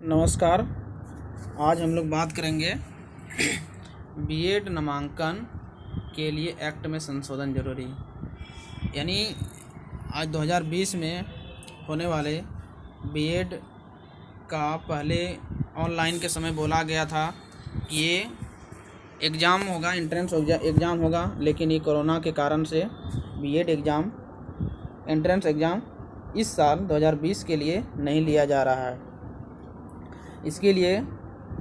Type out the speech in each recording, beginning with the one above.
नमस्कार। आज हम लोग बात करेंगे बीएड नामांकन के लिए एक्ट में संशोधन जरूरी। यानी आज 2020 में होने वाले बीएड का पहले ऑनलाइन के समय बोला गया था कि ये एग्ज़ाम होगा, एंट्रेंस एग्ज़ाम होगा, लेकिन ये कोरोना के कारण से बीएड एग्ज़ाम एंट्रेंस एग्ज़ाम इस साल 2020 के लिए नहीं लिया जा रहा है। इसके लिए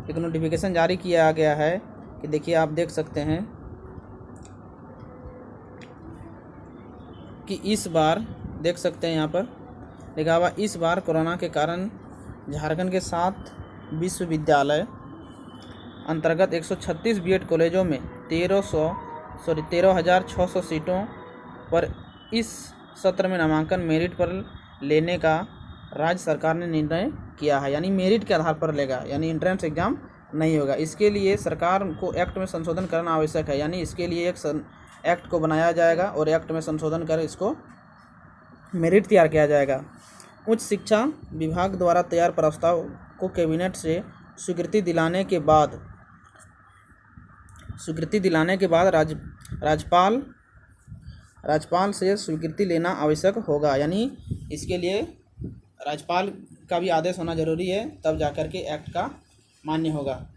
एक नोटिफिकेशन जारी किया गया है कि देखिए, आप देख सकते हैं कि इस बार देख सकते हैं यहाँ पर लिखा हुआ, इस बार कोरोना के कारण झारखंड के 7 विश्वविद्यालय अंतर्गत 136 बीएड कॉलेजों में 13,600 सीटों पर इस सत्र में नामांकन मेरिट पर लेने का राज्य सरकार ने निर्णय किया है। यानी मेरिट के आधार पर लेगा, यानी एंट्रेंस एग्ज़ाम नहीं होगा। इसके लिए सरकार को एक्ट में संशोधन करना आवश्यक है। यानी इसके लिए एक एक्ट को बनाया जाएगा और एक्ट में संशोधन कर इसको मेरिट तैयार किया जाएगा। उच्च शिक्षा विभाग द्वारा तैयार प्रस्ताव को कैबिनेट से स्वीकृति दिलाने के बाद राज्यपाल से स्वीकृति लेना आवश्यक होगा। यानी इसके लिए राज्यपाल का भी आदेश होना जरूरी है, तब जाकर के एक्ट का मान्य होगा।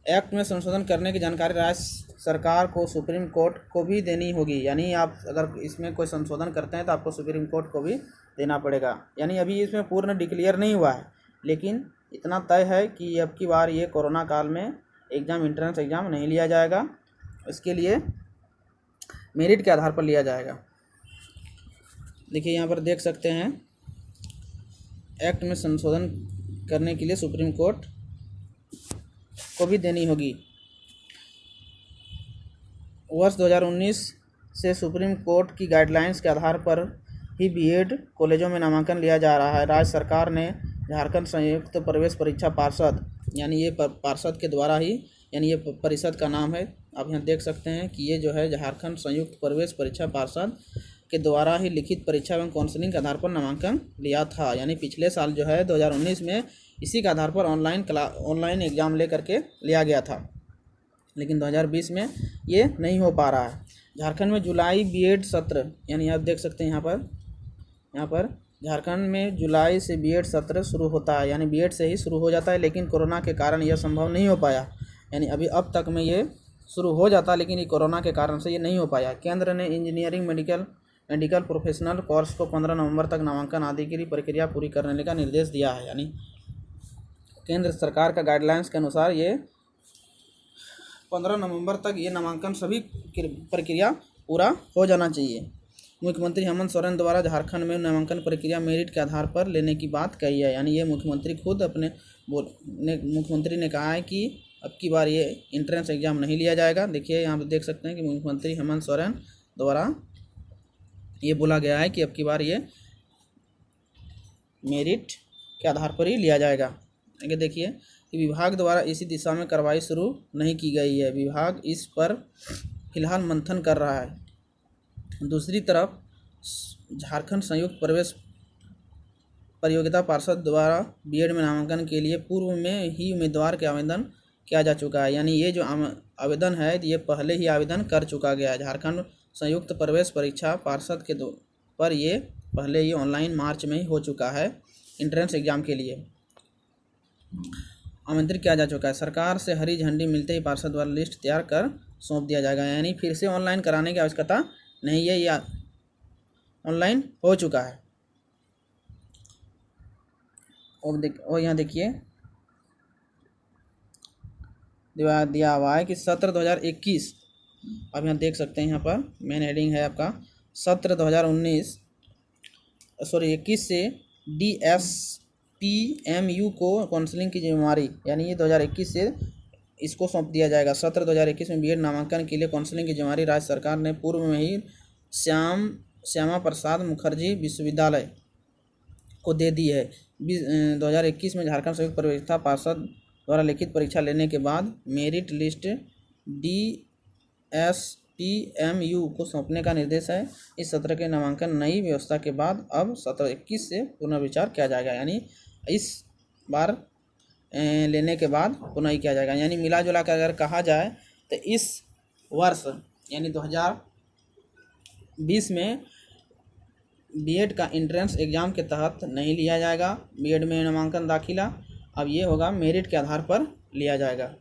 एक्ट में संशोधन करने की जानकारी राज्य सरकार को सुप्रीम कोर्ट को भी देनी होगी। यानी आप अगर इसमें कोई संशोधन करते हैं तो आपको सुप्रीम कोर्ट को भी देना पड़ेगा। यानी अभी इसमें पूर्ण डिक्लेयर नहीं हुआ है, लेकिन इतना तय है कि अब की बार ये कोरोना काल में एंट्रेंस एग्ज़ाम नहीं लिया जाएगा। इसके लिए मेरिट के आधार पर लिया जाएगा। देखिए, यहाँ पर देख सकते हैं, एक्ट में संशोधन करने के लिए सुप्रीम कोर्ट को भी देनी होगी। वर्ष 2019 से सुप्रीम कोर्ट की गाइडलाइंस के आधार पर ही बीएड कॉलेजों में नामांकन लिया जा रहा है। राज्य सरकार ने झारखंड संयुक्त प्रवेश परीक्षा पार्षद, यानी ये पार्षद के द्वारा ही, यानी ये परिषद का नाम है। आप यहाँ देख सकते हैं कि ये जो है झारखंड संयुक्त प्रवेश परीक्षा पार्षद के द्वारा ही लिखित परीक्षा एवं काउंसलिंग के आधार पर नामांकन लिया था। यानी पिछले साल जो है 2019 में इसी के आधार पर ऑनलाइन एग्ज़ाम ले करके लिया गया था, लेकिन 2020 में ये नहीं हो पा रहा है। झारखंड में जुलाई बीएड सत्र, यानी आप देख सकते हैं यहाँ पर झारखंड में जुलाई से बीएड सत्र शुरू होता है। यानी बीएड से ही शुरू हो जाता है, लेकिन कोरोना के कारण यह संभव नहीं हो पाया। यानी अब तक में ये शुरू हो जाता, लेकिन ये कोरोना के कारण से ये नहीं हो पाया। केंद्र ने इंजीनियरिंग मेडिकल प्रोफेशनल कोर्स को 15 नवंबर तक नामांकन आदि की प्रक्रिया पूरी करने का निर्देश दिया है। यानी केंद्र सरकार का गाइडलाइंस के अनुसार ये 15 नवंबर तक ये नामांकन सभी प्रक्रिया पूरा हो जाना चाहिए। मुख्यमंत्री हेमंत सोरेन द्वारा झारखंड में नामांकन प्रक्रिया मेरिट के आधार पर लेने की बात कही है। यानी ये मुख्यमंत्री खुद मुख्यमंत्री ने कहा है कि अब की बार ये एंट्रेंस एग्ज़ाम नहीं लिया जाएगा। देखिए, यहाँ पर देख सकते हैं कि मुख्यमंत्री हेमंत सोरेन द्वारा ये बोला गया है कि अब की बार ये मेरिट के आधार पर ही लिया जाएगा। आगे देखिए कि विभाग द्वारा इसी दिशा में कार्रवाई शुरू नहीं की गई है। विभाग इस पर फिलहाल मंथन कर रहा है। दूसरी तरफ झारखंड संयुक्त प्रवेश प्रतियोगिता पार्षद द्वारा बीएड में नामांकन के लिए पूर्व में ही उम्मीदवार के आवेदन किया जा चुका है। यानी ये जो आवेदन है ये पहले ही आवेदन कर चुका गया है। झारखंड संयुक्त प्रवेश परीक्षा पार्षद के पर ये पहले ही ऑनलाइन मार्च में ही हो चुका है। एंट्रेंस एग्ज़ाम के लिए आमंत्रित किया जा चुका है। सरकार से हरी झंडी मिलते ही पार्षद द्वारा लिस्ट तैयार कर सौंप दिया जाएगा। यानी फिर से ऑनलाइन कराने की आवश्यकता नहीं है, या ऑनलाइन हो चुका है। और यहाँ देखिए दिया हुआ है कि सत्र 2021, अब यहाँ देख सकते हैं, यहाँ पर मेन हेडिंग है आपका सत्र 2021 से DSPMU को काउंसलिंग की जिम्मेवारी, यानी ये 2021 से इसको सौंप दिया जाएगा। सत्र 2021 में बीएड नामांकन के लिए काउंसलिंग की जिम्मेवारी राज्य सरकार ने पूर्व में ही श्यामा प्रसाद मुखर्जी विश्वविद्यालय को दे दी है। 2021 में झारखंड संयुक्त प्रवेशिका पार्षद द्वारा लिखित परीक्षा लेने के बाद मेरिट लिस्ट DSPMU को सौंपने का निर्देश है। इस सत्र के नामांकन नई व्यवस्था के बाद अब सत्र 21 से पुनर्विचार किया जाएगा। यानी इस बार लेने के बाद पुनः किया जाएगा। यानी मिला जुला कर अगर कहा जाए तो इस वर्ष यानी 2020 में बीएड का एंट्रेंस एग्ज़ाम के तहत नहीं लिया जाएगा बीएड में नामांकन दाखिला। अब ये होगा मेरिट के आधार पर लिया जाएगा।